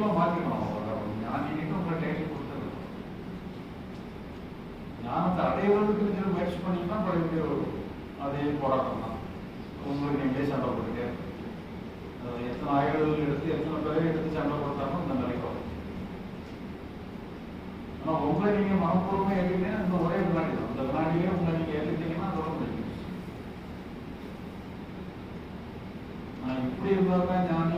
டைட்டிலாக மாற்றிக்கணும். ஞானின்னு உங்களை டைட்டில் கொடுத்தது ஞானத்தை அடையிறதுக்கு நீங்கள் முயற்சி பண்ணிங்கன்னா படிக்க அதே போராட்டம் தான். உங்களுக்கு நீங்களே சண்டை போட்டுட்டு எத்தனை ஆய்வுகள் எடுத்து எத்தனை பேரை எடுத்து சண்டை போட்டாலும் இந்த நிலைக்கு வரும். ஆனால் உங்களை நீங்கள் மனப்பூர்வமாக ஏற்றுக்கிட்டீங்கன்னா இந்த ஒரே வினாடி தான். அந்த வினாடியே உங்களை நீங்கள் ஏற்றுக்கிட்டீங்கன்னா அதோட முடியும். நான் இப்படி இருந்தால் தான் ஞானி